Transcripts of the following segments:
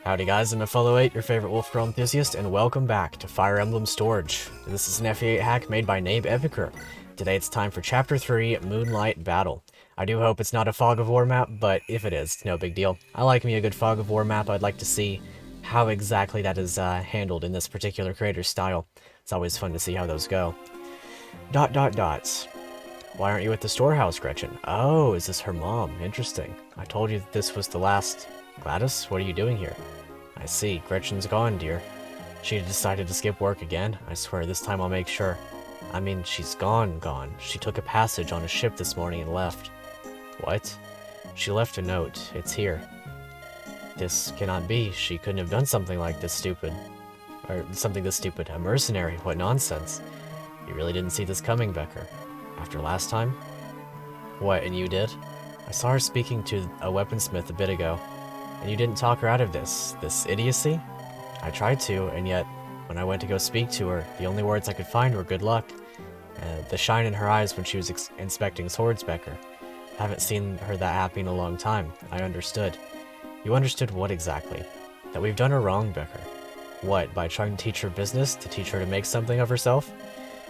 Howdy guys, I'm Follow8, your favorite wolf girl enthusiast, and welcome back to Fire Emblem Storge. This is an FE8 hack made by Becker. Today it's time for Chapter 3, Moonlight Battle. I do hope it's not a Fog of War map, but if it is, no big deal. I like me a good Fog of War map. I'd like to see how exactly that is handled in this particular creator's style. It's always fun to see how those go. ... Why aren't you at the storehouse, Gretchen? Oh, is this her mom? Interesting. I told you that this was the last... Gladys, what are you doing here? I see. Gretchen's gone, dear. She decided to skip work again. I swear, this time I'll make sure. I mean, she's gone. She took a passage on a ship this morning and left. What? She left a note. It's here. This cannot be. She couldn't have done something like this stupid. Or something this stupid. A mercenary. What nonsense. You really didn't see this coming, Becker. After last time? What, and you did? I saw her speaking to a weaponsmith a bit ago. And you didn't talk her out of this idiocy? I tried to, and yet, when I went to go speak to her, the only words I could find were good luck. The shine in her eyes when she was inspecting swords, Becker. Haven't seen her that happy in a long time. I understood. You understood what exactly? That we've done her wrong, Becker. What, by trying to teach her business, to teach her to make something of herself?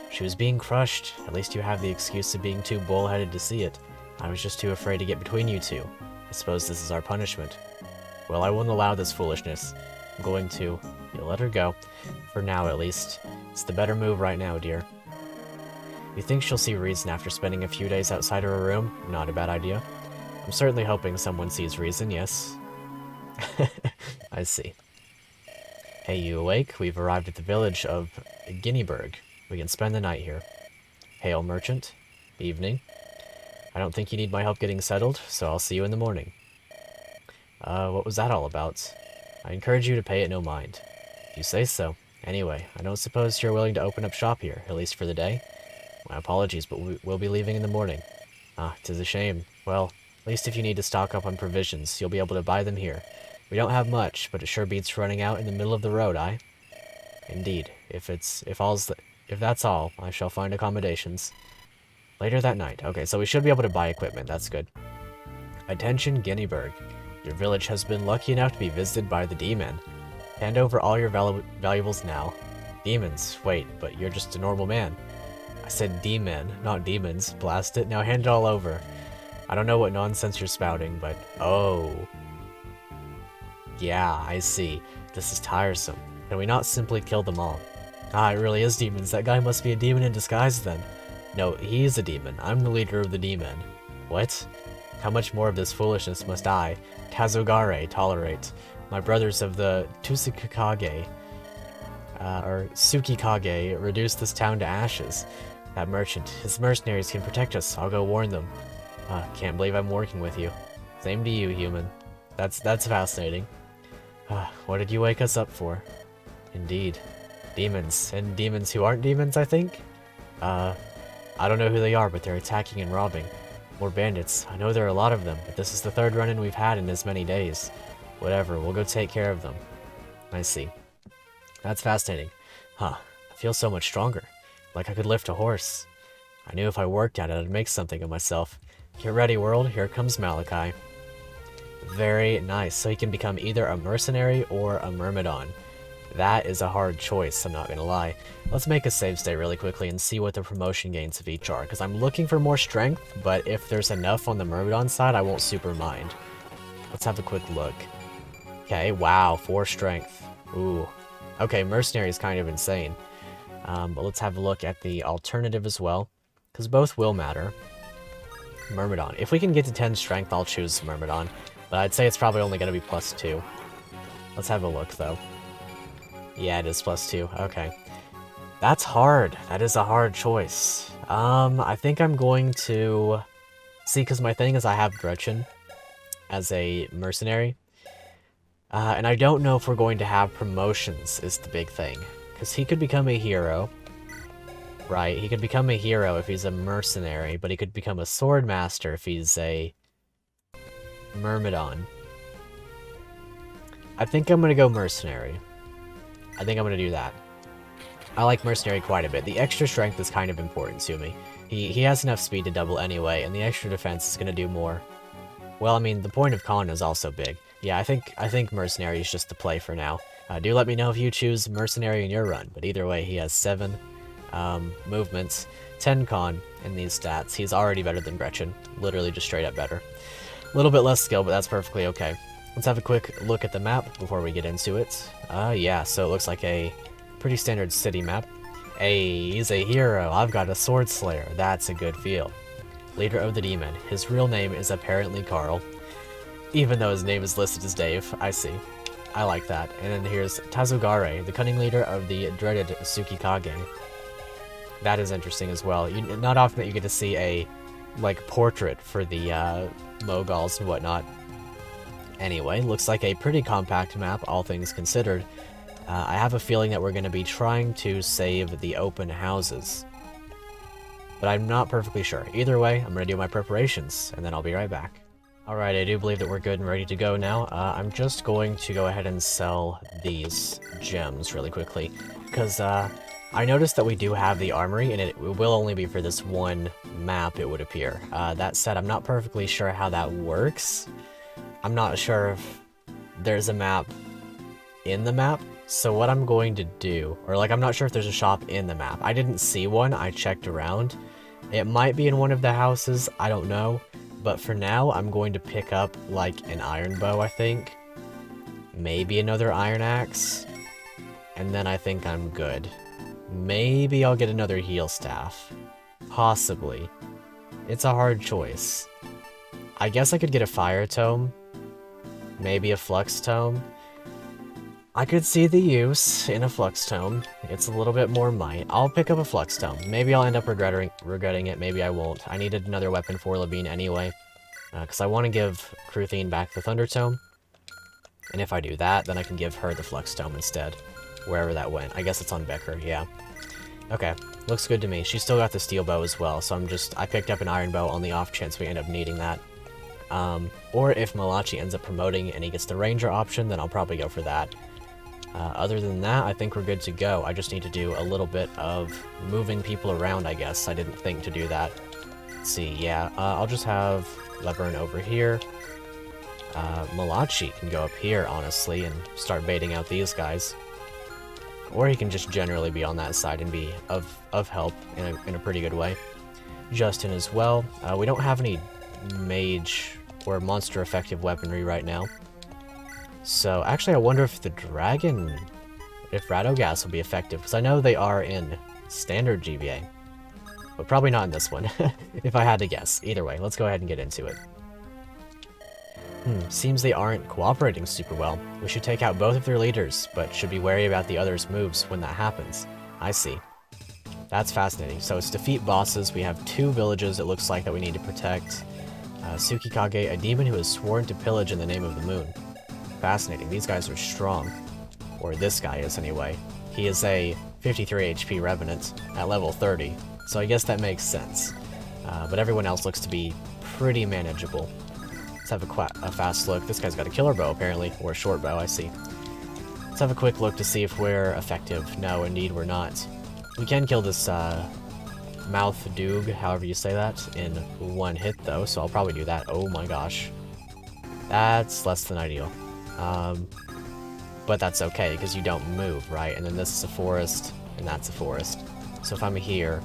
She was being crushed. At least you have the excuse of being too bullheaded to see it. I was just too afraid to get between you two. I suppose this is our punishment. Well, I won't allow this foolishness. I'm going to. You'll let her go. For now, at least. It's the better move right now, dear. You think she'll see reason after spending a few days outside of her room? Not a bad idea. I'm certainly hoping someone sees reason, yes. I see. Hey, you awake? We've arrived at the village of Guineaburg. We can spend the night here. Hail, merchant. Evening. I don't think you need my help getting settled, so I'll see you in the morning. What was that all about? I encourage you to pay it no mind. If you say so. Anyway, I don't suppose you're willing to open up shop here, at least for the day? My apologies, but we'll be leaving in the morning. Ah, 'tis a shame. Well, at least if you need to stock up on provisions, you'll be able to buy them here. We don't have much, but it sure beats running out in the middle of the road, aye? Indeed. If that's all, I shall find accommodations. Later that night. Okay, so we should be able to buy equipment. That's good. Attention, Guineaburg. Your village has been lucky enough to be visited by the demon. Hand over all your valuables now. Demons? Wait, but you're just a normal man. I said demon, not demons. Blast it. Now hand it all over. I don't know what nonsense you're spouting, but... Oh. Yeah, I see. This is tiresome. Can we not simply kill them all? Ah, it really is demons. That guy must be a demon in disguise then. No, he's a demon. I'm the leader of the demon. What? How much more of this foolishness must I, Tazogare, tolerate? My brothers of the Tsukikage, or Tsukikage, reduce this town to ashes. That merchant, his mercenaries can protect us. I'll go warn them. Can't believe I'm working with you. Same to you, human. That's fascinating. What did you wake us up for? Indeed. Demons. And demons who aren't demons, I think? I don't know who they are, but they're attacking and robbing. More bandits. I know there are a lot of them, but this is the third run-in we've had in as many days. Whatever, we'll go take care of them. I see. That's fascinating. I feel so much stronger. Like I could lift a horse. I knew if I worked at it, I'd make something of myself. Get ready, world. Here comes Malachi. Very nice. So he can become either a mercenary or a myrmidon. That is a hard choice, I'm not gonna lie. Let's make a save state really quickly and see what the promotion gains of each are, because I'm looking for more strength, but if there's enough on the myrmidon side, I won't super mind. Let's have a quick look. Okay, wow, 4 strength. Ooh. Okay, mercenary is kind of insane. But let's have a look at the alternative as well, because both will matter. Myrmidon. If we can get to 10 strength, I'll choose Myrmidon, but I'd say it's probably only going to be +2. Let's have a look, though. Yeah, it is +2. Okay. That's hard. That is a hard choice. I think I'm going to... See, because my thing is I have Gretchen as a mercenary. And I don't know if we're going to have promotions is the big thing. Because he could become a hero. Right, he could become a hero if he's a mercenary, but he could become a sword master if he's a myrmidon. I think I'm going to go mercenary. I think I'm going to do that. I like mercenary quite a bit. The extra strength is kind of important to me. He has enough speed to double anyway, and the extra defense is going to do more. Well, I mean, the point of con is also big. Yeah, I think mercenary is just the play for now. Do let me know if you choose mercenary in your run, but either way, he has 7 movements, 10 con in these stats. He's already better than Gretchen, literally just straight up better. A little bit less skill, but that's perfectly okay. Let's have a quick look at the map before we get into it. Yeah, so it looks like a pretty standard city map. Hey, he's a hero. I've got a sword slayer. That's a good feel. Leader of the demon. His real name is apparently Carl, even though his name is listed as Dave. I see. I like that. And then here's Tazugare, the cunning leader of the dreaded Tsukikage. That is interesting as well. Not often that you get to see a, like, portrait for the Moguls and whatnot. Anyway, looks like a pretty compact map, all things considered. I have a feeling that we're going to be trying to save the open houses, but I'm not perfectly sure. Either way, I'm going to do my preparations, and then I'll be right back. Alright, I do believe that we're good and ready to go now. I'm just going to go ahead and sell these gems really quickly, because I noticed that we do have the armory, and it will only be for this one map, it would appear. That said, I'm not perfectly sure how that works. I'm not sure if there's a map in the map, so what I'm going to do, or like I'm not sure if there's a shop in the map. I didn't see one, I checked around. It might be in one of the houses, I don't know. But for now, I'm going to pick up like an iron bow, I think. Maybe another iron axe. And then I think I'm good. Maybe I'll get another heal staff. Possibly. It's a hard choice. I guess I could get a fire tome. Maybe a flux tome. I could see the use in a flux tome. It's a little bit more might. I'll pick up a flux tome. Maybe I'll end up regretting it, maybe I won't. I needed another weapon for Labine anyway, because I want to give Kruthine back the thunder tome. And if I do that, then I can give her the flux tome instead, wherever that went. I guess it's on Becker, yeah. Okay, looks good to me. She's still got the steel bow as well, so I picked up an iron bow on the off chance we end up needing that. Or if Malachi ends up promoting and he gets the ranger option, then I'll probably go for that. Other than that, I think we're good to go. I just need to do a little bit of moving people around, I guess. I didn't think to do that. Let's see, yeah, I'll just have Leburn over here. Malachi can go up here, honestly, and start baiting out these guys. Or he can just generally be on that side and be of help in a pretty good way. Justin as well. We don't have any mage or monster effective weaponry right now. So, actually, I wonder if the dragon, if Radogast will be effective, because I know they are in standard GBA, but probably not in this one, if I had to guess. Either way, let's go ahead and get into it. Seems they aren't cooperating super well. We should take out both of their leaders, but should be wary about the others' moves when that happens. I see. That's fascinating. So it's defeat bosses. We have 2 villages, it looks like, that we need to protect. Tsukikage, a demon who has sworn to pillage in the name of the moon. Fascinating. These guys are strong. Or this guy is, anyway. He is a 53 HP Revenant at level 30, so I guess that makes sense. But everyone else looks to be pretty manageable. Let's have a fast look. This guy's got a killer bow, apparently, or a short bow, I see. Let's have a quick look to see if we're effective. No, indeed we're not. We can kill this Mouth Doog, however you say that, in 1 hit, though, so I'll probably do that. Oh my gosh. That's less than ideal. But that's okay, because you don't move, right? And then this is a forest, and that's a forest. So if I'm here,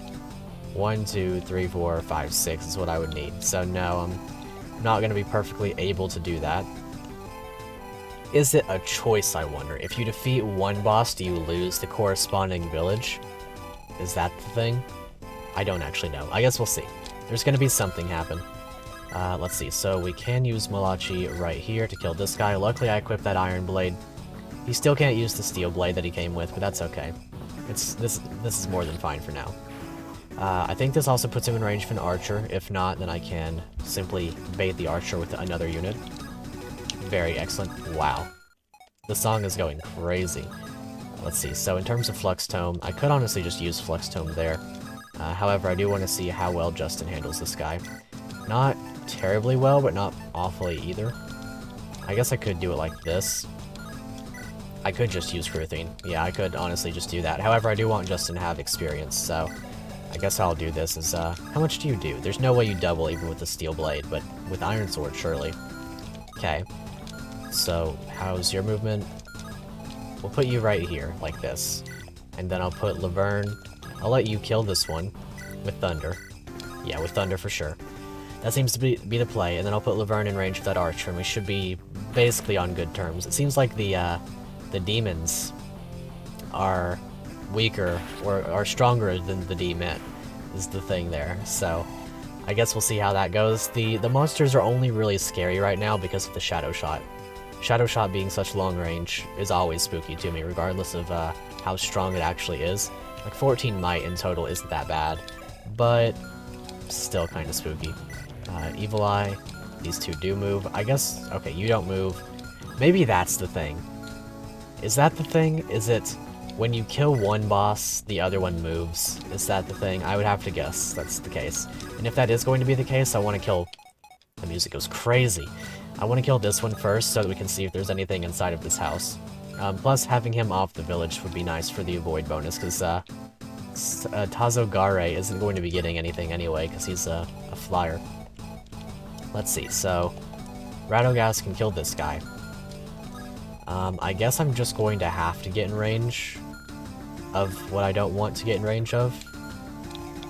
1, 2, 3, 4, 5, 6 is what I would need. So no, I'm not going to be perfectly able to do that. Is it a choice, I wonder? If you defeat one boss, do you lose the corresponding village? Is that the thing? I don't actually know. I guess we'll see. There's going to be something happen. Let's see, so we can use Malachi right here to kill this guy. Luckily I equipped that iron blade. He still can't use the steel blade that he came with, but that's okay. This is more than fine for now. I think this also puts him in range of an archer. If not, then I can simply bait the archer with another unit. Very excellent. Wow. The song is going crazy. Let's see, so in terms of Flux Tome, I could honestly just use Flux Tome there. However, I do want to see how well Justin handles this guy. Not terribly well, but not awfully either. I guess I could do it like this. I could just use Kruthine. Yeah, I could honestly just do that. However, I do want Justin to have experience, so I guess I'll do this is, how much do you do? There's no way you double even with the steel blade, but with Iron Sword, surely. Okay. So, how's your movement? We'll put you right here, like this. And then I'll put Laverne. I'll let you kill this one with Thunder. Yeah, with Thunder for sure. That seems to be the play, and then I'll put Laverne in range of that archer, and we should be basically on good terms. It seems like the demons are weaker, or are stronger than the D-men, is the thing there. So, I guess we'll see how that goes. The monsters are only really scary right now because of the Shadow Shot. Shadow Shot being such long range is always spooky to me, regardless of how strong it actually is. Like 14 might in total isn't that bad, but still kind of spooky. Evil Eye, these two do move. I guess, okay, you don't move. Maybe that's the thing. Is that the thing? Is it when you kill one boss, the other one moves? Is that the thing? I would have to guess that's the case. And if that is going to be the case, I want to kill... The music goes crazy. I want to kill this one first so that we can see if there's anything inside of this house. Plus, having him off the village would be nice for the avoid bonus, because Tazogare isn't going to be getting anything anyway, because he's a flyer. Let's see, so Radogast can kill this guy. I guess I'm just going to have to get in range of what I don't want to get in range of.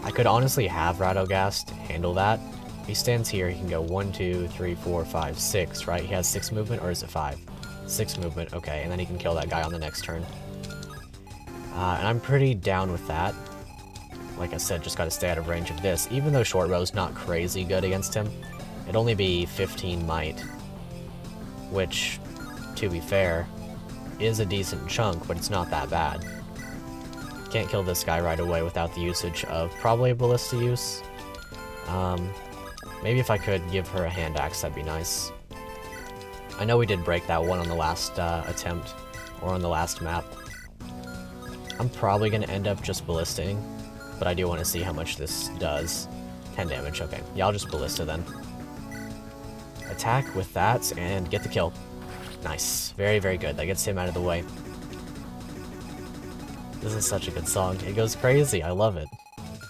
I could honestly have Radogast handle that. If he stands here, he can go 1, 2, 3, 4, 5, 6, right? He has 6 movement, or is it 5? 6 movement, okay, and then he can kill that guy on the next turn. And I'm pretty down with that. Like I said, just gotta stay out of range of this. Even though short bow's not crazy good against him, it'd only be 15 might, which, to be fair, is a decent chunk, but it's not that bad. Can't kill this guy right away without the usage of probably a ballista use. Maybe if I could give her a hand axe, that'd be nice. I know we did break that one on the last attempt, or on the last map. I'm probably going to end up just ballistaing, but I do want to see how much this does. 10 damage, okay. Yeah, I'll just ballista then. Attack with that, and get the kill. Nice. Very, very good. That gets him out of the way. This is such a good song. It goes crazy. I love it.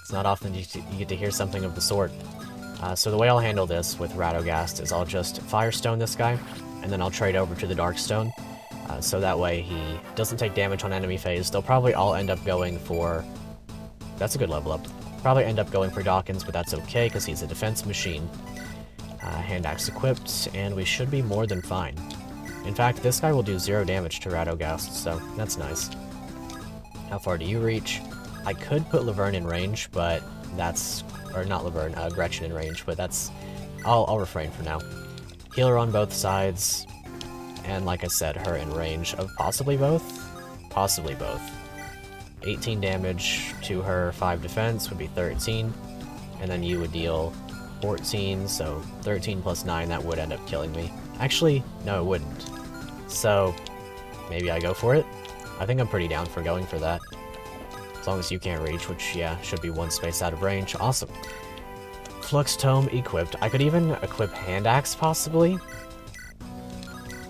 It's not often you get to hear something of the sort. So the way I'll handle this with Radogast is I'll just Firestone this guy, and then I'll trade over to the Darkstone. So that way he doesn't take damage on enemy phase. They'll probably all end up going for... That's a good level up. Probably end up going for Dawkins, but that's okay, because he's a defense machine. Hand axe equipped, and we should be more than fine. In fact, this guy will do 0 damage to Radogast, so that's nice. How far do you reach? I could put Laverne in range, but that's... Or not Laverne, Gretchen in range, but that's... I'll refrain for now. Healer on both sides, and like I said, her in range of possibly both? Possibly both. 18 damage to her, 5 defense would be 13, and then you would deal 14, so 13 plus 9, that would end up killing me. Actually, no it wouldn't. So, maybe I go for it? I think I'm pretty down for going for that. As long as you can't reach, which, yeah, should be 1 space out of range. Awesome. Flux Tome equipped. I could even equip Hand Axe, possibly?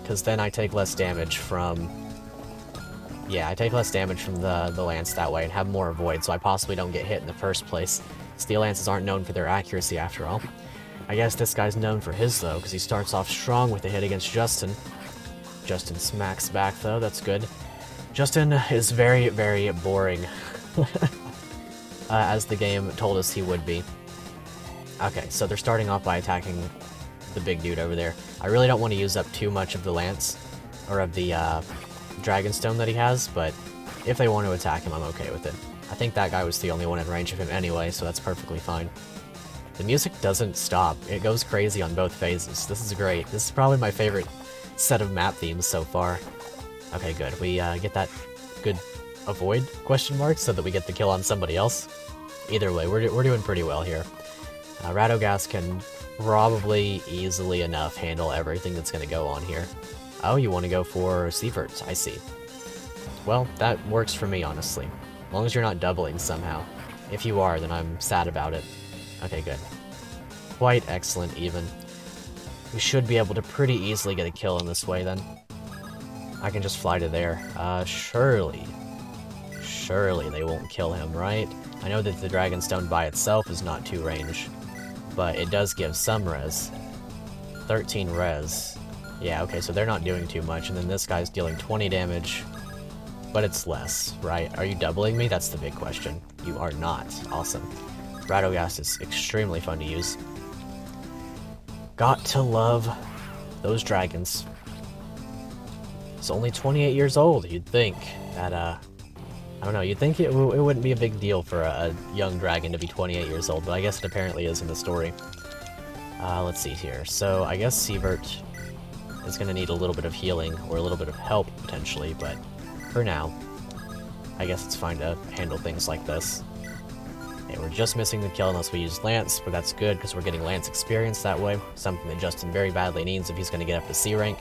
Because then I take less damage from... Yeah, I take less damage from the lance that way and have more avoid, so I possibly don't get hit in the first place. Steel lances aren't known for their accuracy, after all. I guess this guy's known for his, though, because he starts off strong with a hit against Justin. Justin smacks back, though. That's good. Justin is very, very boring. As the game told us he would be. Okay, so they're starting off by attacking the big dude over there. I really don't want to use up too much of the lance, or of the Dragonstone that he has, but if they want to attack him, I'm okay with it. I think that guy was the only one in range of him anyway, so that's perfectly fine. The music doesn't stop. It goes crazy on both phases. This is great. This is probably my favorite set of map themes so far. Okay, good. We get that good avoid question mark so that we get the kill on somebody else. Either way, we're doing pretty well here. Radogast can probably easily enough handle everything that's going to go on here. Oh, you want to go for Sievert, I see. Well, that works for me, honestly. As long as you're not doubling somehow. If you are, then I'm sad about it. Okay, good. Quite excellent, even. We should be able to pretty easily get a kill in this way, then. I can just fly to there. Surely they won't kill him, right? I know that the Dragonstone by itself is not 2 range, but it does give some res. 13 res. Yeah, okay, so they're not doing too much, and then this guy's dealing 20 damage, but it's less, right? Are you doubling me? That's the big question. You are not. Awesome. Radogast is extremely fun to use. Got to love those dragons. It's only 28 years old. You'd think that, I don't know, you'd think it wouldn't be a big deal for a young dragon to be 28 years old, but I guess it apparently is in the story. Let's see here. So, I guess Sievert is going to need a little bit of healing, or a little bit of help, potentially, but for now, I guess it's fine to handle things like this. Okay, we're just missing the kill unless we use Lance, but that's good, because we're getting Lance experience that way, something that Justin very badly needs if he's going to get up to C rank.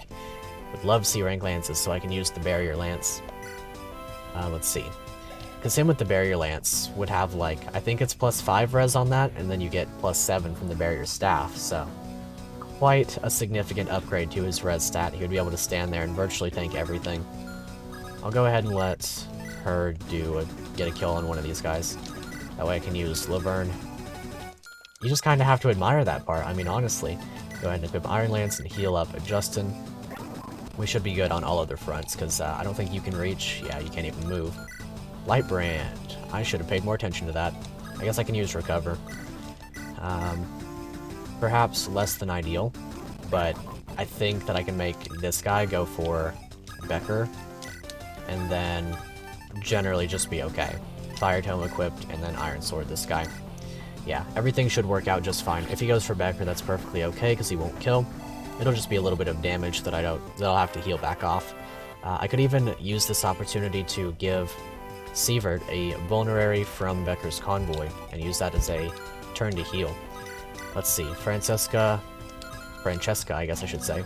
Would love C rank Lances, so I can use the Barrier Lance. Let's see. Because him with the Barrier Lance would have, like, I think it's +5 res on that, and then you get +7 from the Barrier Staff, so quite a significant upgrade to his res stat. He would be able to stand there and virtually tank everything. I'll go ahead and let her get a kill on one of these guys. That way I can use Laverne. You just kind of have to admire that part, I mean, honestly. Go ahead and equip Iron Lance and heal up Justin. We should be good on all other fronts, because I don't think you can reach. Yeah, you can't even move. Light Brand. I should have paid more attention to that. I guess I can use Recover. Perhaps less than ideal, but I think that I can make this guy go for Becker, and then generally just be okay. Fire Tome equipped, and then Iron Sword this guy. Yeah, everything should work out just fine. If he goes for Becker, that's perfectly okay, because he won't kill. It'll just be a little bit of damage that I'll have to heal back off. I could even use this opportunity to give Sievert a vulnerary from Becker's convoy, and use that as a turn to heal. Let's see, Francesca, I guess I should say,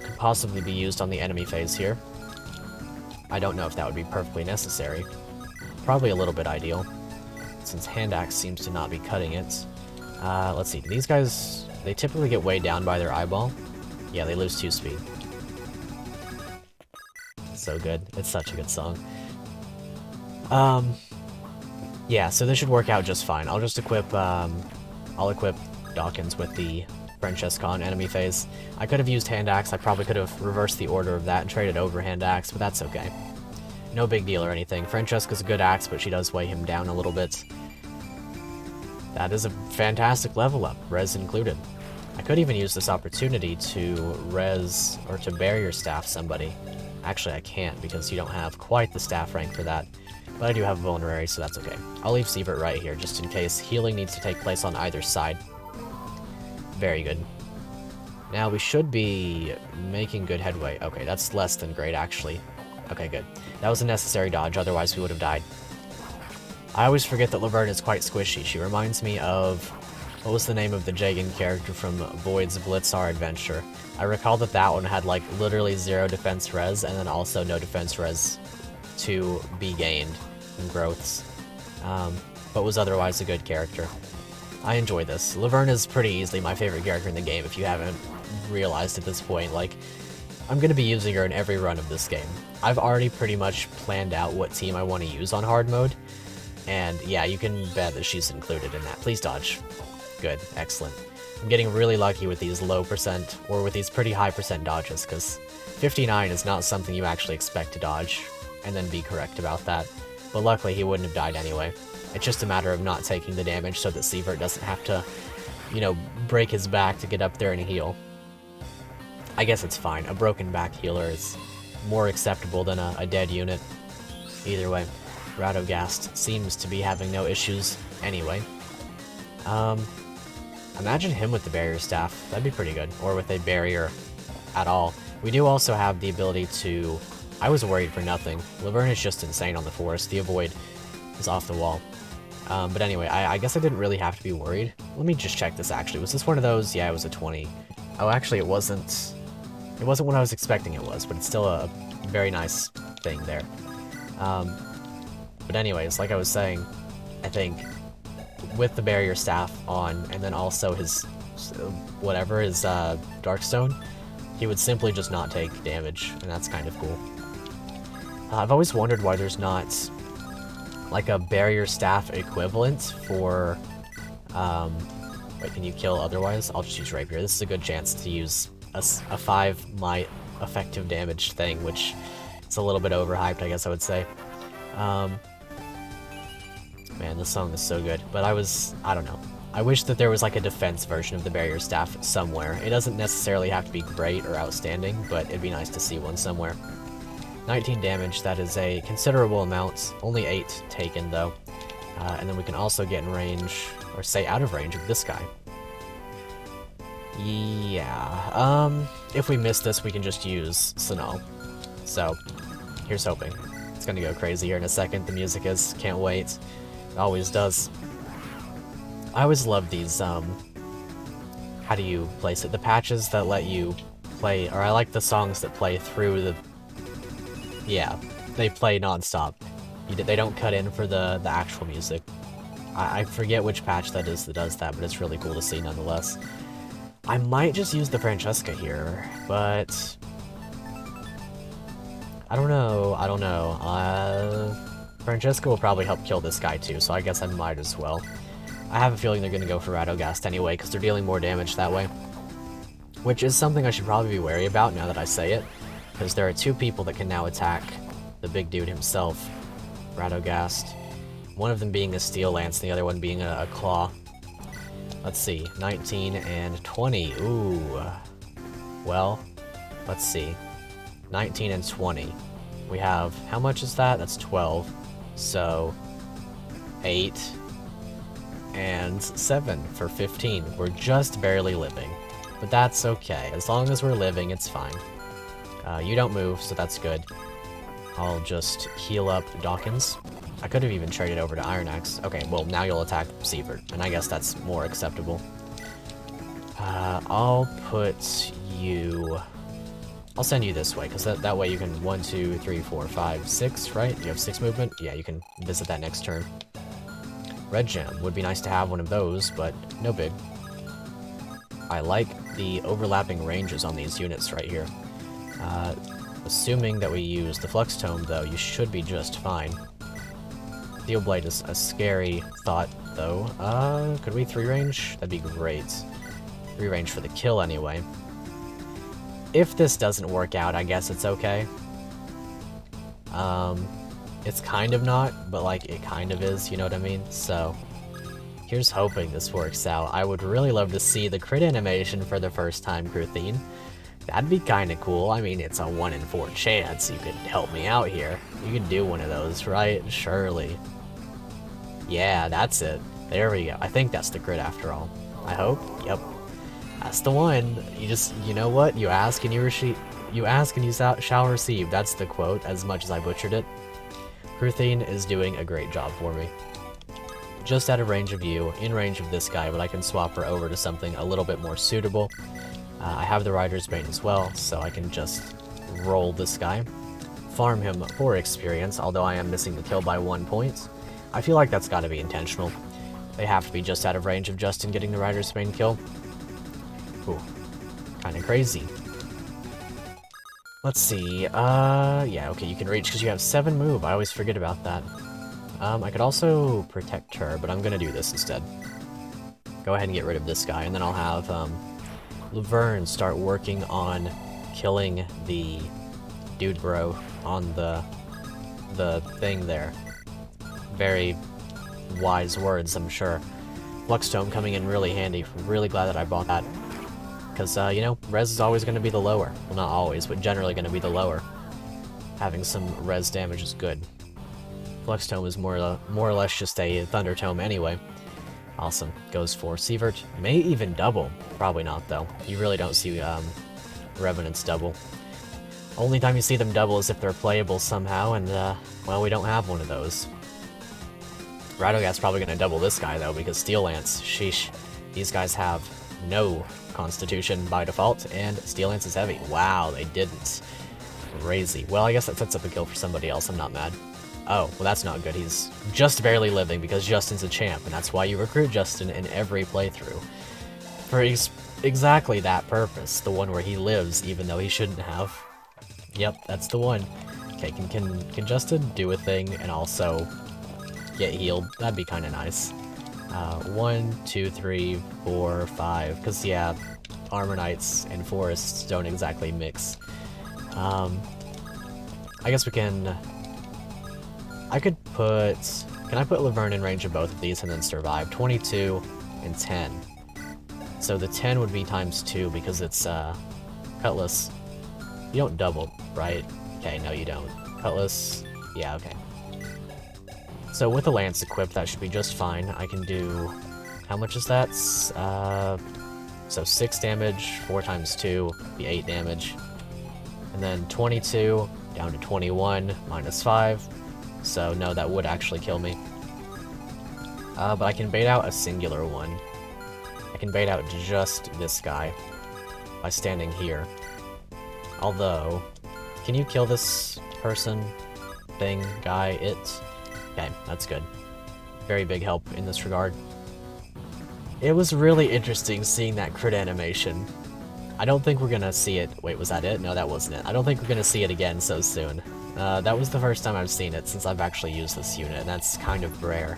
could possibly be used on the enemy phase here. I don't know if that would be perfectly necessary. Probably a little bit ideal, since Hand Axe seems to not be cutting it. Let's see, these guys, they typically get weighed down by their eyeball. Yeah, they lose 2 speed. So good. It's such a good song. Yeah, so this should work out just fine. I'll just equip, I'll equip Dawkins with the Francesca on enemy phase. I could have used Hand Axe. I probably could have reversed the order of that and traded over Hand Axe, but that's okay. No big deal or anything. Francesca's a good axe, but she does weigh him down a little bit. That is a fantastic level up, res included. I could even use this opportunity to res, or to barrier staff somebody. Actually, I can't, because you don't have quite the staff rank for that. But I do have a vulnerary, so that's okay. I'll leave Sievert right here, just in case healing needs to take place on either side. Very good. Now, we should be making good headway. Okay, that's less than great, actually. Okay, good. That was a necessary dodge, otherwise we would have died. I always forget that Laverne is quite squishy. She reminds me of... what was the name of the Jagan character from Void's Blitzar Adventure? I recall that that one had, like, literally 0 defense res, and then also no defense res to be gained from growths. But was otherwise a good character. I enjoy this. Laverne is pretty easily my favorite character in the game, if you haven't realized at this point. Like, I'm going to be using her in every run of this game. I've already pretty much planned out what team I want to use on hard mode, and yeah, you can bet that she's included in that. Please dodge. Good. Excellent. I'm getting really lucky with these low percent, or with these pretty high percent dodges, because 59 is not something you actually expect to dodge, and then be correct about that. But luckily he wouldn't have died anyway. It's just a matter of not taking the damage so that Sievert doesn't have to, you know, break his back to get up there and heal. I guess it's fine. A broken back healer is more acceptable than a dead unit. Either way, Radogast seems to be having no issues anyway. Imagine him with the barrier staff. That'd be pretty good. Or with a barrier at all. We do also have the ability to... I was worried for nothing. Laverne is just insane on the forest. The avoid is off the wall. But anyway, I guess I didn't really have to be worried. Let me just check this actually. Was this one of those? Yeah, it was a 20. Oh, actually it wasn't... It wasn't what I was expecting it was, but it's still a very nice thing there. But anyways, like I was saying, I think with the barrier staff on, and then also his, whatever, his Darkstone, he would simply just not take damage, and that's kind of cool. I've always wondered why there's not, like, a barrier staff equivalent for, wait, can you kill otherwise? I'll just use Rapier. This is a good chance to use a 5 might effective damage thing, which is a little bit overhyped, I guess I would say. Man, this song is so good, but I don't know. I wish that there was like a defense version of the barrier staff somewhere. It doesn't necessarily have to be great or outstanding, but it'd be nice to see one somewhere. 19 damage, that is a considerable amount. Only 8 taken, though. And then we can also get in range, or say out of range of this guy. Yeah, if we miss this, we can just use Sinal. So, here's hoping. It's gonna go crazy here in a second, the music is. Can't wait. It always does. I always love these, how do you place it? The patches that let you play, or I like the songs that play through the... Yeah, they play non-stop. They don't cut in for the actual music. I forget which patch that is that does that, but it's really cool to see nonetheless. I might just use the Francesca here, but... I don't know. Francesca will probably help kill this guy too, so I guess I might as well. I have a feeling they're gonna go for Radogast anyway, because they're dealing more damage that way. Which is something I should probably be wary about now that I say it. Because there are 2 people that can now attack the big dude himself, Radogast. One of them being a Steel Lance, and the other one being a Claw. Let's see, 19 and 20. Ooh. Well, let's see. 19 and 20. We have, how much is that? That's 12. So, 8 and 7 for 15. We're just barely living. But that's okay. As long as we're living, it's fine. You don't move, so that's good. I'll just heal up Dawkins. I could have even traded over to Iron Axe. Okay, well, now you'll attack Sievert, and I guess that's more acceptable. I'll put you... I'll send you this way, because that way you can 1, 2, 3, 4, 5, 6, right? You have 6 movement? Yeah, you can visit that next turn. Red Gem. Would be nice to have one of those, but no big. I like the overlapping ranges on these units right here. Assuming that we use the Flux Tome, though, you should be just fine. Steel Blade is a scary thought, though. Could we 3-range? That'd be great. 3-range for the kill, anyway. If this doesn't work out, I guess it's okay. It's kind of not, but, like, it kind of is, you know what I mean? So, here's hoping this works out. I would really love to see the crit animation for the first time, Kruthine. That'd be kinda cool. I mean, it's a 1 in 4 chance you could help me out here. You can do one of those, right? Surely. Yeah, that's it. There we go. I think that's the crit after all. I hope. Yep. That's the one. You know what? You ask and you shall receive. That's the quote, as much as I butchered it. Kruthine is doing a great job for me. Just out of range of you, in range of this guy, but I can swap her over to something a little bit more suitable. I have the Rider's Bane as well, so I can just roll this guy. Farm him for experience, although I am missing the kill by 1 point. I feel like that's gotta be intentional. They have to be just out of range of Justin getting the Rider's Bane kill. Ooh, kinda crazy. Let's see, yeah, okay, you can reach because you have 7 move. I always forget about that. I could also protect her, but I'm gonna do this instead. Go ahead and get rid of this guy, and then I'll have, Laverne start working on killing the dude bro on the thing there. Very wise words, I'm sure. Flux Tome coming in really handy. Really glad that I bought that. Because, you know, res is always going to be the lower. Well, not always, but generally going to be the lower. Having some res damage is good. Flux Tome is more or less just a Thunder Tome anyway. Awesome. Goes for Sievert. May even double. Probably not, though. You really don't see Revenants double. Only time you see them double is if they're playable somehow, and, well, we don't have one of those. Radogast's probably going to double this guy, though, because Steel Lance, sheesh. These guys have no Constitution by default, and Steel Lance is heavy. Wow, they didn't. Crazy. Well, I guess that sets up a kill for somebody else. I'm not mad. Oh, well that's not good. He's just barely living because Justin's a champ, and that's why you recruit Justin in every playthrough. For exactly that purpose. The one where he lives even though he shouldn't have. Yep, that's the one. Okay, can Justin do a thing and also get healed? That'd be kind of nice. 1, 2, 3, 4, 5, because yeah, armor knights and forests don't exactly mix. I guess we can... I could put... Can I put Laverne in range of both of these and then survive? 22 and 10. So the 10 would be times 2 because it's Cutlass. You don't double, right? Okay, no you don't. Cutlass... Yeah, okay. So with the lance equipped, that should be just fine. I can do... How much is that? So 6 damage, 4 times 2, be 8 damage. And then 22 down to 21, minus 5. So no, that would actually kill me. But I can bait out a singular one. I can bait out just this guy by standing here. Although, can you kill this person, thing, guy, it? Okay, that's good. Very big help in this regard. It was really interesting seeing that crit animation. I don't think we're gonna see it. Wait, was that it? No, that wasn't it. I don't think we're gonna see it again so soon. That was the first time I've seen it since I've actually used this unit, and that's kind of rare.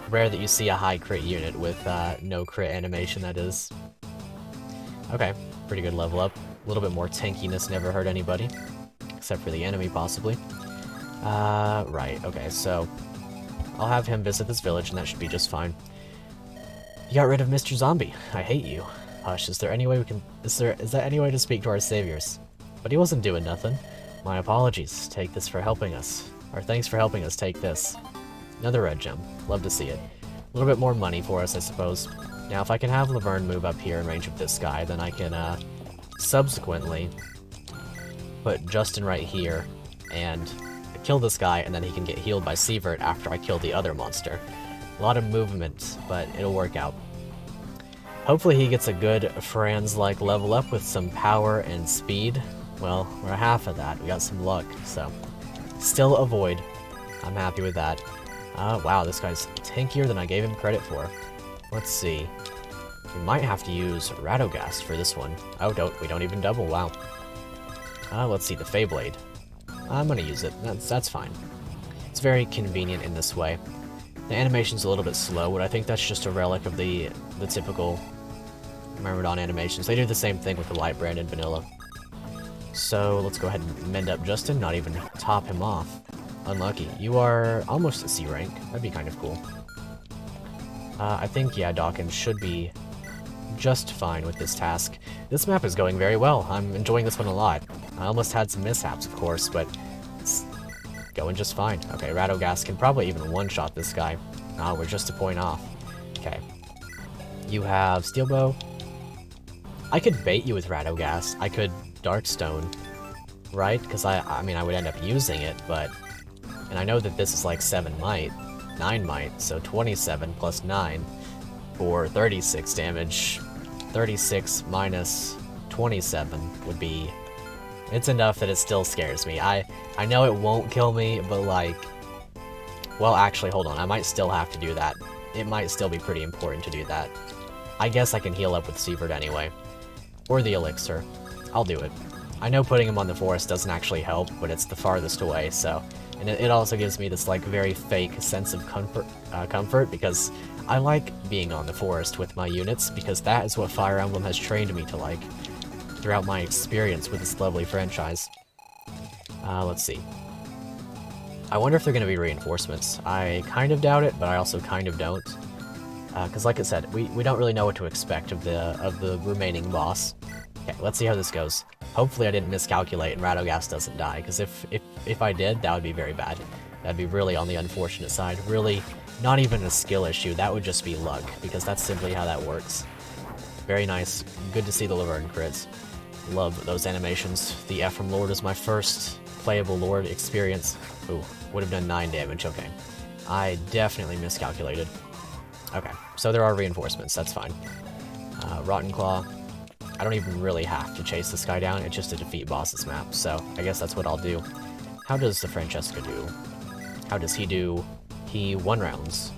Rare that you see a high crit unit with no crit animation, that is. Okay, pretty good level up. A little bit more tankiness never hurt anybody. Except for the enemy, possibly. Right, okay, so... I'll have him visit this village, and that should be just fine. You got rid of Mr. Zombie. I hate you. Hush, is there any way we can... Is there any way to speak to our saviors? But he wasn't doing nothing. My apologies. Take this for helping us. Or thanks for helping us take this. Another red gem. Love to see it. A little bit more money for us, I suppose. Now, if I can have Laverne move up here in range of this guy, then I can, subsequently put Justin right here and kill this guy, and then he can get healed by Sievert after I kill the other monster. A lot of movement, but it'll work out. Hopefully he gets a good Franz-like level up with some power and speed. Well, we're half of that. We got some luck, so... Still a void. I'm happy with that. Wow, this guy's tankier than I gave him credit for. Let's see. We might have to use Radogast for this one. Oh, we don't even double, wow. Let's see, the Feyblade. I'm gonna use it, that's fine. It's very convenient in this way. The animation's a little bit slow, but I think that's just a relic of the typical Myrmidon animations. They do the same thing with the light brand and vanilla. So let's go ahead and mend up Justin, not even top him off. Unlucky. You are almost at C rank. That'd be kind of cool. I think, yeah, Dawkins should be just fine with this task. This map is going very well. I'm enjoying this one a lot. I almost had some mishaps, of course, but it's going just fine. Okay, Radogast can probably even one-shot this guy. We're just a point off. Okay. You have Steelbow. I could bait you with Radogast. I could Darkstone, right? Because I mean, I would end up using it, but... And I know that this is like 7 might, 9 might, so 27 plus 9 for 36 damage. 36 minus 27 would be... It's enough that it still scares me. I know it won't kill me, but like... Well, actually, hold on. I might still have to do that. It might still be pretty important to do that. I guess I can heal up with Sievert anyway. Or the elixir. I'll do it. I know putting him on the forest doesn't actually help, but it's the farthest away, so... And it also gives me this, like, very fake sense of comfort, because I like being on the forest with my units, because that is what Fire Emblem has trained me to like throughout my experience with this lovely franchise. Let's see. I wonder if they're going to be reinforcements. I kind of doubt it, but I also kind of don't. Because like I said, we don't really know what to expect of the remaining boss. Okay, let's see how this goes. Hopefully I didn't miscalculate and Radogast doesn't die, because if I did, that would be very bad. That'd be really on the unfortunate side. Really, not even a skill issue, that would just be luck, because that's simply how that works. Very nice. Good to see the Laverne crits. Love those animations. The Ephraim Lord is my first playable Lord experience. Ooh, would have done 9 damage, okay. I definitely miscalculated. Okay, so there are reinforcements, that's fine. Rotten Claw. I don't even really have to chase this guy down, it's just a defeat boss's map, so I guess that's what I'll do. How does the Francesca do? How does he do? He 1 rounds.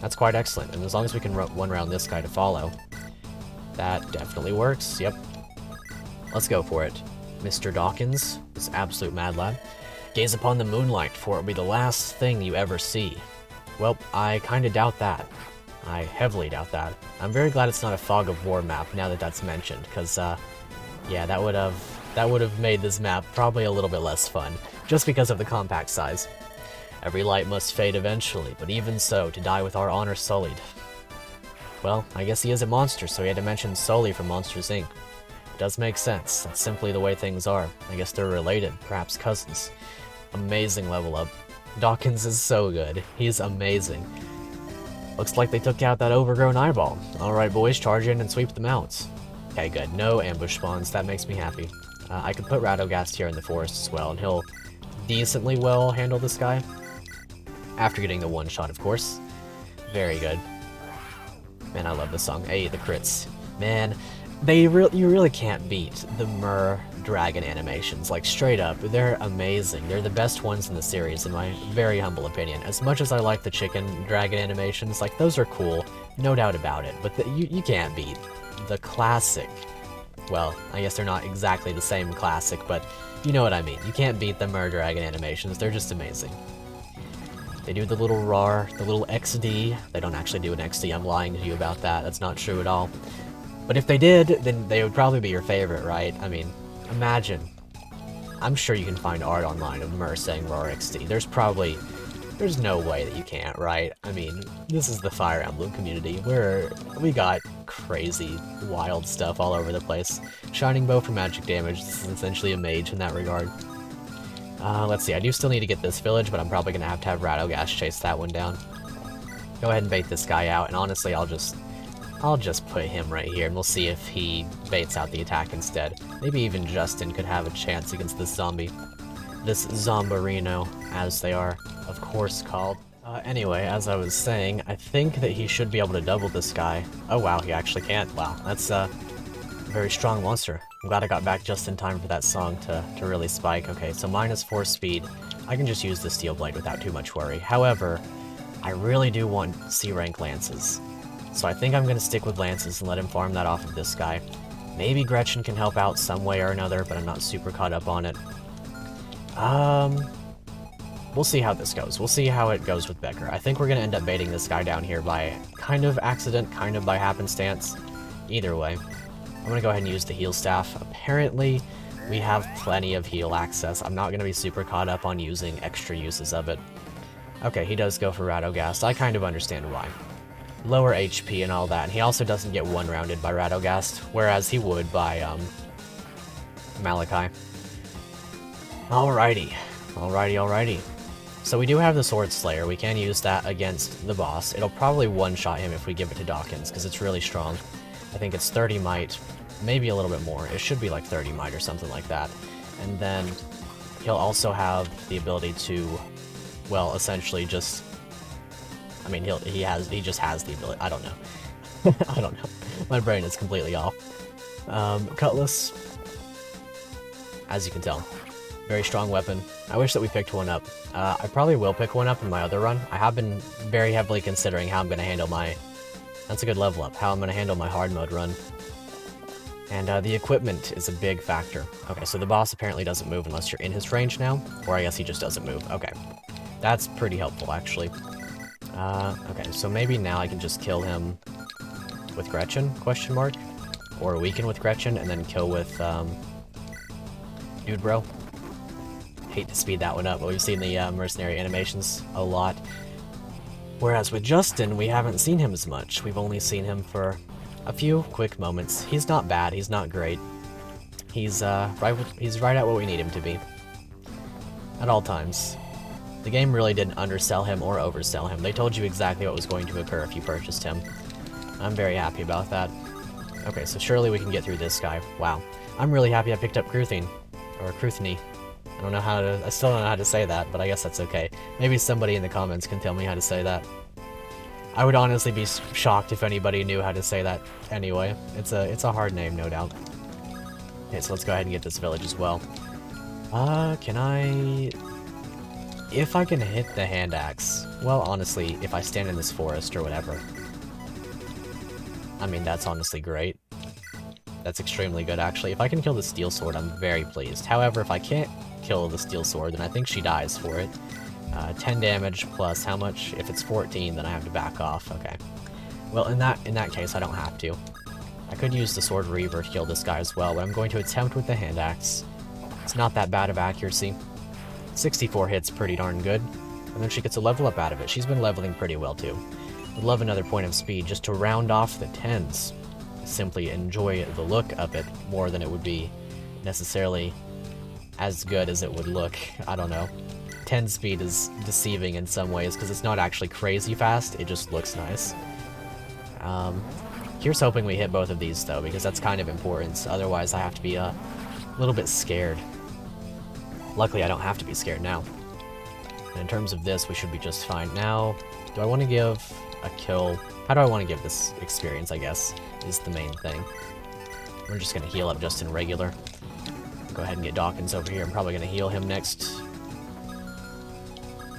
That's quite excellent, and as long as we can 1 round this guy to follow, that definitely works, yep. Let's go for it. Mr. Dawkins, this absolute mad lad. Gaze upon the moonlight, for it will be the last thing you ever see. Well, I kinda doubt that. I heavily doubt that. I'm very glad it's not a Fog of War map now that that's mentioned, because, yeah, that would have made this map probably a little bit less fun, just because of the compact size. Every light must fade eventually, but even so, to die with our honor sullied. Well, I guess he is a monster, so he had to mention Sully from Monsters, Inc. Does make sense. That's simply the way things are. I guess they're related, perhaps cousins. Amazing level up. Dawkins is so good. He's amazing. Looks like they took out that overgrown eyeball. Alright boys, charge in and sweep them out. Okay, good. No ambush spawns. That makes me happy. I could put Radogast here in the forest as well, and he'll decently well handle this guy. After getting the one shot, of course. Very good. Man, I love this song. Hey, the crits. Man, you really can't beat the Mer dragon animations. Like, straight up, they're amazing. They're the best ones in the series, in my very humble opinion. As much as I like the chicken dragon animations, like, those are cool, no doubt about it. But you can't beat the classic. Well, I guess they're not exactly the same classic, but you know what I mean. You can't beat the Mer dragon animations. They're just amazing. They do the little RAR, the little XD. They don't actually do an XD, I'm lying to you about that. That's not true at all. But if they did, then they would probably be your favorite, right? I mean, imagine. I'm sure you can find art online of Mer saying RAR XD. There's no way that you can't, right? I mean, this is the Fire Emblem community, where we got crazy, wild stuff all over the place. Shining Bow for magic damage. This is essentially a mage in that regard. Let's see, I do still need to get this village, but I'm probably going to have Radogast chase that one down. Go ahead and bait this guy out, and honestly, I'll just put him right here, and we'll see if he baits out the attack instead. Maybe even Justin could have a chance against this zombie. This Zombarino, as they are, of course, called. Anyway, as I was saying, I think that he should be able to double this guy. Oh wow, he actually can't. Wow, that's a very strong monster. I'm glad I got back just in time for that song to really spike. Okay, so -4 speed. I can just use the Steel Blade without too much worry. However, I really do want C-rank Lances. So I think I'm going to stick with Lances and let him farm that off of this guy. Maybe Gretchen can help out some way or another, but I'm not super caught up on it. We'll see how this goes. We'll see how it goes with Becker. I think we're going to end up baiting this guy down here by kind of accident, kind of by happenstance. Either way. I'm going to go ahead and use the heal staff. Apparently, we have plenty of heal access. I'm not going to be super caught up on using extra uses of it. Okay, he does go for Radogast. I kind of understand why. Lower HP and all that, and he also doesn't get one-rounded by Radogast, whereas he would by, Malachi. Alrighty. Alrighty. So we do have the Sword Slayer. We can use that against the boss. It'll probably one-shot him if we give it to Dawkins, because it's really strong. I think it's 30 might, maybe a little bit more. It should be like 30 might or something like that. And then he'll also have the ability to, well, essentially just, I mean, he just has the ability. I don't know. I don't know. My brain is completely off. Cutlass, as you can tell, very strong weapon. I wish that we picked one up. I probably will pick one up in my other run. I have been very heavily considering how I'm going to handle my, that's a good level up, how I'm going to handle my hard mode run. And the equipment is a big factor. Okay, so the boss apparently doesn't move unless you're in his range now, or I guess he just doesn't move. Okay, that's pretty helpful actually. Okay, so maybe now I can just kill him with Gretchen, question mark? Or weaken with Gretchen and then kill with, Dude Bro. Hate to speed that one up, but we've seen the mercenary animations a lot. Whereas with Justin, we haven't seen him as much. We've only seen him for a few quick moments. He's not bad, he's not great. He's right at what we need him to be. At all times. The game really didn't undersell him or oversell him. They told you exactly what was going to occur if you purchased him. I'm very happy about that. Okay, so surely we can get through this guy. Wow. I'm really happy I picked up Kruthine. Or Kruthny. I still don't know how to say that, but I guess that's okay. Maybe somebody in the comments can tell me how to say that. I would honestly be shocked if anybody knew how to say that anyway. It's a hard name, no doubt. Okay, so let's go ahead and get this village as well. Can I... If I can hit the hand axe, well, honestly, if I stand in this forest or whatever, I mean, that's honestly great. That's extremely good, actually. If I can kill the steel sword, I'm very pleased. However, if I can't kill the steel sword, then I think she dies for it. 10 damage plus how much? If it's 14, then I have to back off. Okay. Well, in that case, I don't have to. I could use the Sword Reaver to kill this guy as well, but I'm going to attempt with the hand axe. It's not that bad of accuracy. 64 hits pretty darn good, and then she gets a level up out of it. She's been leveling pretty well too. Would love another point of speed just to round off the 10s. Simply enjoy the look of it more than it would be necessarily as good as it would look. I don't know. 10 speed is deceiving in some ways because it's not actually crazy fast, it just looks nice. Here's hoping we hit both of these though, because that's kind of important. Otherwise I have to be a little bit scared. Luckily I don't have to be scared now. And in terms of this, we should be just fine. Now, do I want to give a kill? How do I want to give this experience, I guess, is the main thing. We're just going to heal up just in regular. Go ahead and get Dawkins over here. I'm probably going to heal him next.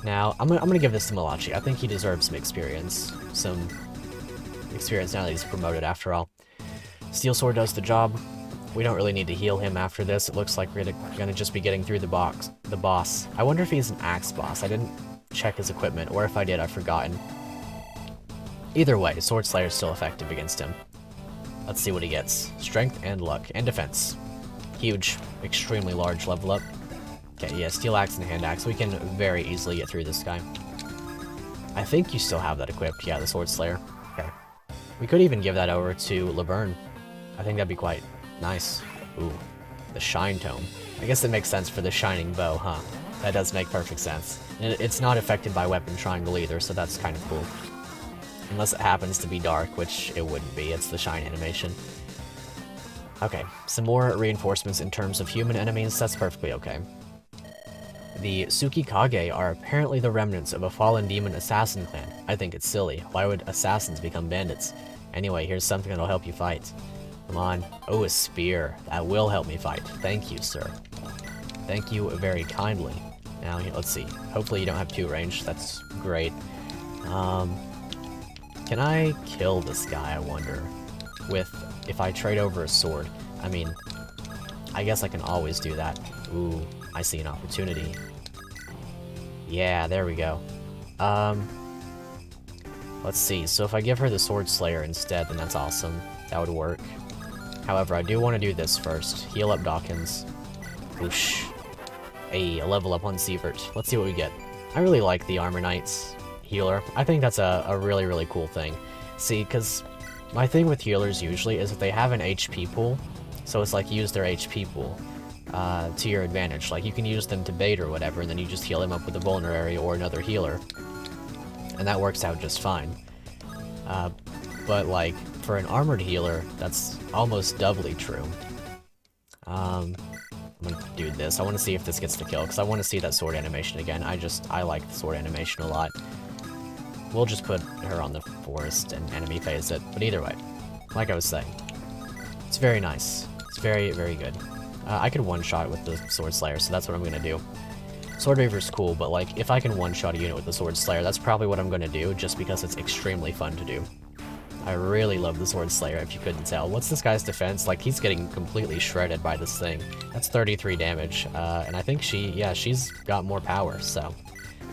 Now, I'm gonna give this to Malachi. I think he deserves some experience. Some experience now that he's promoted, after all. Steel Sword does the job. We don't really need to heal him after this. It looks like we're gonna just be getting through the boss. I wonder if he's an axe boss. I didn't check his equipment, or if I did, I've forgotten. Either way, Sword Slayer is still effective against him. Let's see what he gets. Strength and luck, and defense. Huge, extremely large level up. Okay, yeah, Steel Axe and Hand Axe. We can very easily get through this guy. I think you still have that equipped. Yeah, the Sword Slayer. Okay. We could even give that over to Laverne. I think that'd be quite nice. Ooh, the Shine Tome. I guess it makes sense for the Shining Bow, huh? That does make perfect sense. And it's not affected by Weapon Triangle either, so that's kind of cool. Unless it happens to be dark, which it wouldn't be. It's the Shine animation. Okay, some more reinforcements in terms of human enemies. That's perfectly okay. The Tsukikage are apparently the remnants of a fallen demon assassin clan. I think it's silly. Why would assassins become bandits? Anyway, here's something that'll help you fight. Come on. Oh, a spear. That will help me fight. Thank you, sir. Thank you very kindly. Now, let's see. Hopefully you don't have 2 range. That's great. Can I kill this guy, I wonder? If I trade over a sword. I mean, I guess I can always do that. Ooh, I see an opportunity. Yeah, there we go. Let's see. So if I give her the Sword Slayer instead, then that's awesome. That would work. However, I do want to do this first. Heal up Dawkins. Whoosh. A level up on Sievert. Let's see what we get. I really like the Armor Knight's healer. I think that's a really, really cool thing. See, because my thing with healers usually is that they have an HP pool. So it's like use their HP pool to your advantage. Like you can use them to bait or whatever, and then you just heal him up with a vulnerary or another healer. And that works out just fine. But like, for an armored healer, that's almost doubly true. I'm gonna do this. I want to see if this gets the kill, because I want to see that sword animation again. I like the sword animation a lot. We'll just put her on the forest and enemy phase it. But either way, like I was saying, it's very nice. It's very, very good. I could one-shot with the Sword Slayer, so that's what I'm gonna do. Sword Reaver's cool, but like, if I can one-shot a unit with the Sword Slayer, that's probably what I'm gonna do, just because it's extremely fun to do. I really love the Sword Slayer, if you couldn't tell. What's this guy's defense? Like, he's getting completely shredded by this thing. That's 33 damage, and I think she's got more power, so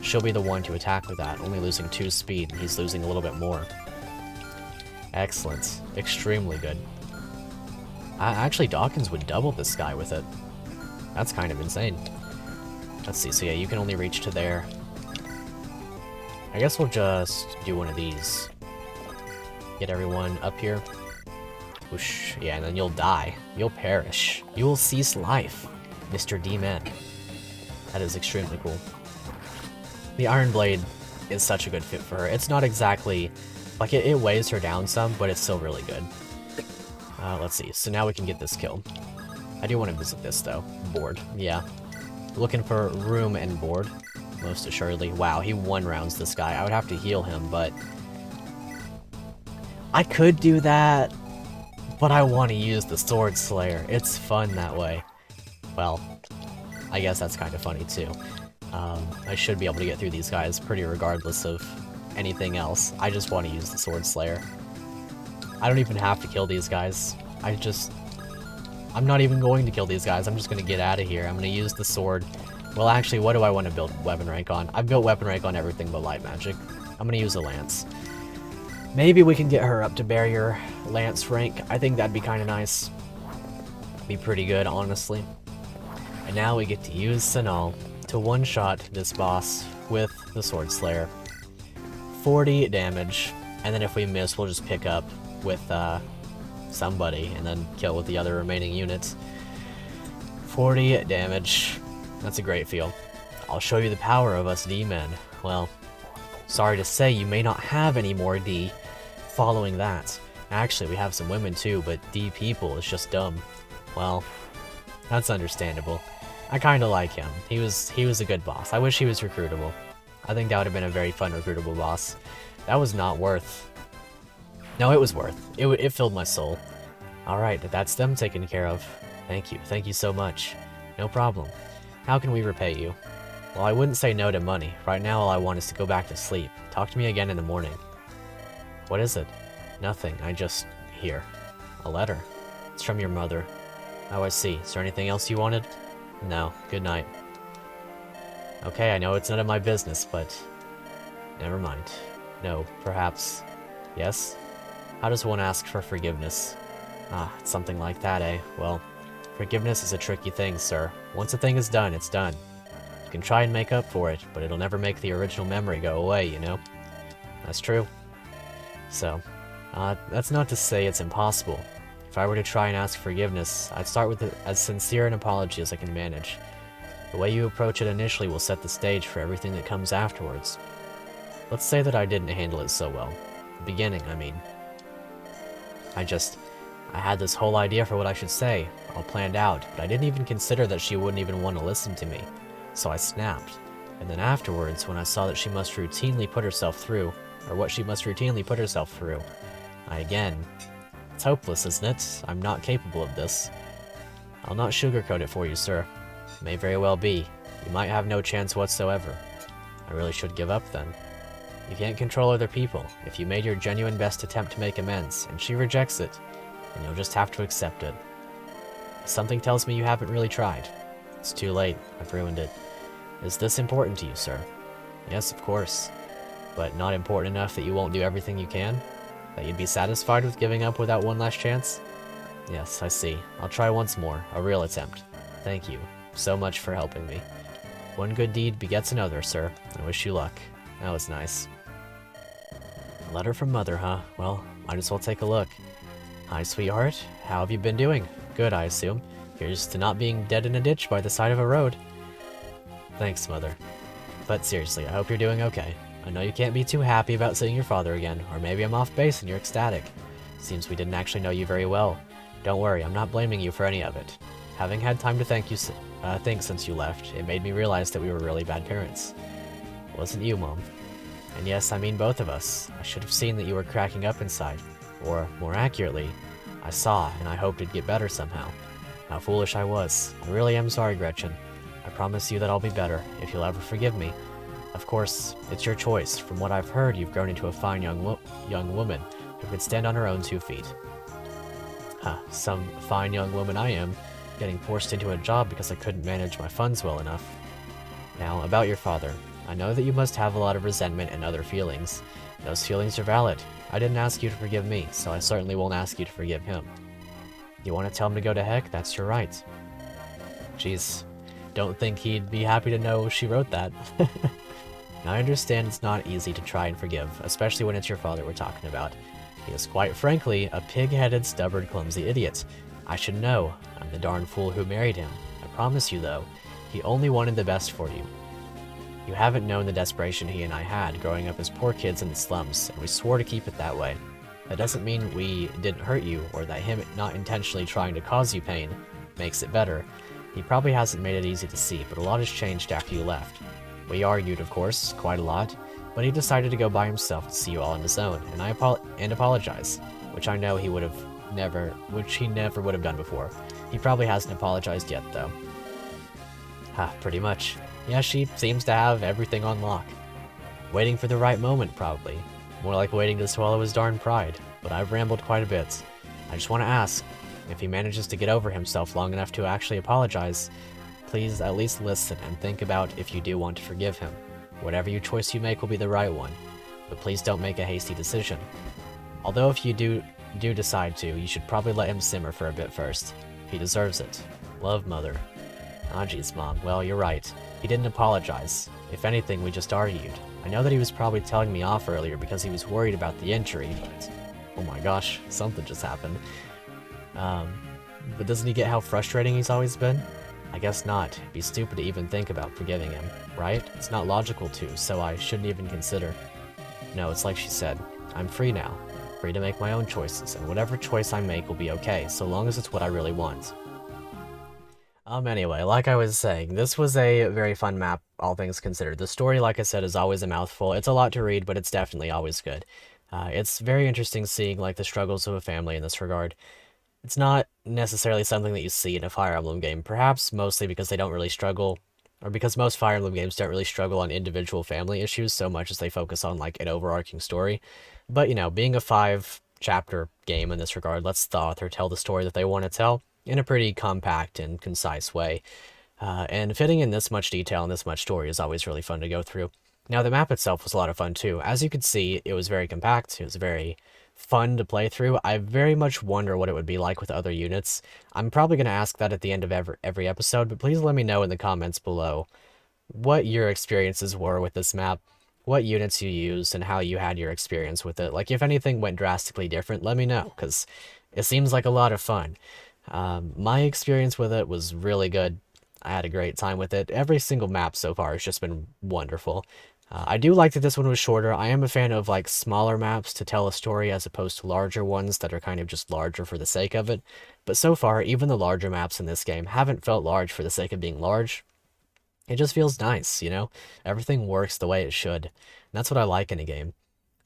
she'll be the one to attack with that, only losing 2 speed, and he's losing a little bit more. Excellent. Extremely good. Actually, Dawkins would double this guy with it. That's kind of insane. Let's see, so yeah, you can only reach to there. I guess we'll just do one of these. Get everyone up here. Whoosh. Yeah, and then you'll die. You'll perish. You will cease life, Mr. D-Man. That is extremely cool. The Iron Blade is such a good fit for her. It's not exactly... like, it weighs her down some, but it's still really good. Let's see. So now we can get this kill. I do want to visit this, though. Board. Yeah. Looking for room and board. Most assuredly. Wow, he one-rounds this guy. I would have to heal him, but... I could do that, but I want to use the Sword Slayer. It's fun that way. Well, I guess that's kind of funny, too. I should be able to get through these guys pretty regardless of anything else. I just want to use the Sword Slayer. I don't even have to kill these guys. I'm not even going to kill these guys. I'm just going to get out of here. I'm going to use the sword. Well, actually, what do I want to build weapon rank on? I've built weapon rank on everything but light magic. I'm going to use a lance. Maybe we can get her up to barrier lance rank. I think that'd be kind of nice. Be pretty good, honestly. And now we get to use Sanal to one-shot this boss with the Sword Slayer. 40 damage, and then if we miss, we'll just pick up with somebody and then kill with the other remaining units. 40 damage. That's a great feel. I'll show you the power of us D-men. Well, sorry to say, you may not have any more D following that. Actually, we have some women too, but D people is just dumb. Well, that's understandable. I kinda like him. He was a good boss. I wish he was recruitable. I think that would have been a very fun recruitable boss. That was not worth... No, it was worth. It filled my soul. Alright, that's them taken care of. Thank you. Thank you so much. No problem. How can we repay you? Well, I wouldn't say no to money. Right now all I want is to go back to sleep. Talk to me again in the morning. What is it? Nothing. I just... Here. A letter. It's from your mother. Oh, I see. Is there anything else you wanted? No. Good night. Okay, I know it's none of my business, but... Never mind. No, perhaps... Yes? How does one ask for forgiveness? Ah, it's something like that, eh? Well, forgiveness is a tricky thing, sir. Once a thing is done, it's done. You can try and make up for it, but it'll never make the original memory go away, you know? That's true. So, that's not to say it's impossible. If I were to try and ask forgiveness, I'd start with as sincere an apology as I can manage. The way you approach it initially will set the stage for everything that comes afterwards. Let's say that I didn't handle it so well. The beginning, I mean. I had this whole idea for what I should say, all planned out, but I didn't even consider that she wouldn't even want to listen to me. So I snapped. And then afterwards, when I saw that she must routinely put herself through, or what she must routinely put herself through, it's hopeless, isn't it? I'm not capable of this. I'll not sugarcoat it for you, sir. It may very well be. You might have no chance whatsoever. I really should give up then. You can't control other people. If you made your genuine best attempt to make amends, and she rejects it, then you'll just have to accept it. Something tells me you haven't really tried. It's too late. I've ruined it. Is this important to you, sir? Yes, of course. But not important enough that you won't do everything you can? That you'd be satisfied with giving up without one last chance? Yes, I see. I'll try once more. A real attempt. Thank you so much for helping me. One good deed begets another, sir. I wish you luck. That was nice. A letter from Mother, huh? Well, might as well take a look. Hi, sweetheart. How have you been doing? Good, I assume. Here's to not being dead in a ditch by the side of a road. Thanks, Mother. But seriously, I hope you're doing okay. I know you can't be too happy about seeing your father again, or maybe I'm off base and you're ecstatic. Seems we didn't actually know you very well. Don't worry, I'm not blaming you for any of it. Having had time to think since you left, it made me realize that we were really bad parents. It wasn't you, Mom. And yes, I mean both of us. I should have seen that you were cracking up inside. Or, more accurately, I saw, and I hoped it'd get better somehow. How foolish I was. I really am sorry, Gretchen. I promise you that I'll be better, if you'll ever forgive me. Of course, it's your choice. From what I've heard, you've grown into a fine young woman who can stand on her own 2 feet. Some fine young woman I am, getting forced into a job because I couldn't manage my funds well enough. Now, about your father. I know that you must have a lot of resentment and other feelings. Those feelings are valid. I didn't ask you to forgive me, so I certainly won't ask you to forgive him. You want to tell him to go to heck? That's your right. Jeez, don't think he'd be happy to know she wrote that. Now, I understand it's not easy to try and forgive, especially when it's your father we're talking about. He is quite frankly a pig-headed, stubborn, clumsy idiot. I should know. I'm the darn fool who married him. I promise you, though, he only wanted the best for you. You haven't known the desperation he and I had growing up as poor kids in the slums, and we swore to keep it that way. That doesn't mean we didn't hurt you, or that him not intentionally trying to cause you pain makes it better. He probably hasn't made it easy to see, but a lot has changed after you left. We argued, of course, quite a lot, but he decided to go by himself to see you all on his own, and apologize, which I know he never would have done before. He probably hasn't apologized yet, though. Pretty much. Yeah, she seems to have everything on lock. Waiting for the right moment, probably. More like waiting to swallow his darn pride, but I've rambled quite a bit. I just want to ask, if he manages to get over himself long enough to actually apologize, please at least listen and think about if you do want to forgive him. Whatever choice you make will be the right one, but please don't make a hasty decision. Although if you do decide to, you should probably let him simmer for a bit first. He deserves it. Love, Mother. Ah, geez, Mom. Well, you're right. He didn't apologize. If anything, we just argued. I know that he was probably telling me off earlier because he was worried about the injury, but... Oh my gosh, something just happened. But doesn't he get how frustrating he's always been? I guess not. It'd be stupid to even think about forgiving him, right? It's not logical to, so I shouldn't even consider. No, it's like she said. I'm free now. Free to make my own choices, and whatever choice I make will be okay, so long as it's what I really want. Anyway, like I was saying, this was a very fun map, all things considered. The story, like I said, is always a mouthful. It's a lot to read, but it's definitely always good. It's very interesting seeing, like, the struggles of a family in this regard. It's not necessarily something that you see in a Fire Emblem game, perhaps mostly because they don't really struggle, or because most Fire Emblem games don't really struggle on individual family issues so much as they focus on, like, an overarching story. But, you know, being a 5-chapter game in this regard lets the author tell the story that they want to tell in a pretty compact and concise way. And fitting in this much detail and this much story is always really fun to go through. Now, the map itself was a lot of fun, too. As you could see, it was very compact, it was very fun to play through. I very much wonder what it would be like with other units. I'm probably going to ask that at the end of every episode, but please let me know in the comments below what your experiences were with this map, what units you used, and how you had your experience with it. Like, if anything went drastically different, let me know, because it seems like a lot of fun. My experience with it was really good. I had a great time with it. Every single map so far has just been wonderful. I do like that this one was shorter. I am a fan of, like, smaller maps to tell a story as opposed to larger ones that are kind of just larger for the sake of it. But so far, even the larger maps in this game haven't felt large for the sake of being large. It just feels nice, you know? Everything works the way it should. And that's what I like in a game.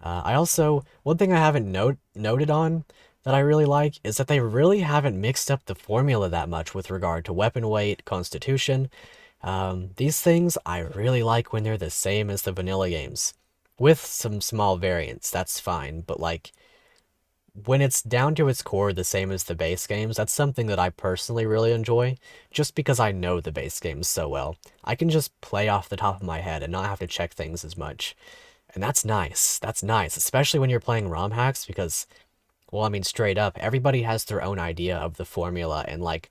One thing I haven't noted on that I really like is that they really haven't mixed up the formula that much with regard to weapon weight, constitution. These things I really like when they're the same as the vanilla games. With some small variants, that's fine, but like, when it's down to its core the same as the base games, that's something that I personally really enjoy, just because I know the base games so well. I can just play off the top of my head and not have to check things as much. And that's nice, especially when you're playing ROM hacks, because, well, I mean, straight up, everybody has their own idea of the formula and, like,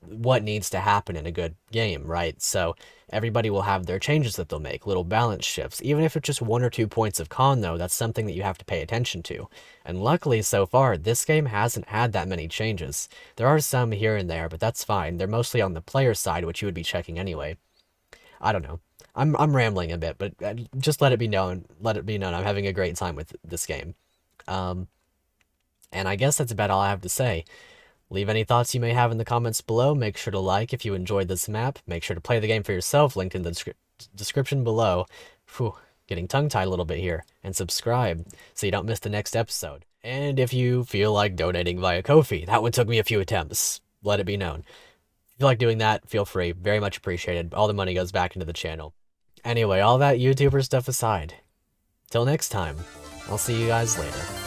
what needs to happen in a good game, right? So everybody will have their changes that they'll make, little balance shifts. Even if it's just 1 or 2 points of con, though, that's something that you have to pay attention to. And luckily, so far, this game hasn't had that many changes. There are some here and there, but that's fine. They're mostly on the player side, which you would be checking anyway. I don't know. I'm rambling a bit, but just let it be known. I'm having a great time with this game. And I guess that's about all I have to say. Leave any thoughts you may have in the comments below. Make sure to like if you enjoyed this map. Make sure to play the game for yourself, linked in the description below. Phew, getting tongue-tied a little bit here. And subscribe so you don't miss the next episode. And if you feel like donating via Ko-fi, that one took me a few attempts. Let it be known. If you like doing that, feel free. Very much appreciated. All the money goes back into the channel. Anyway, all that YouTuber stuff aside. Till next time, I'll see you guys later.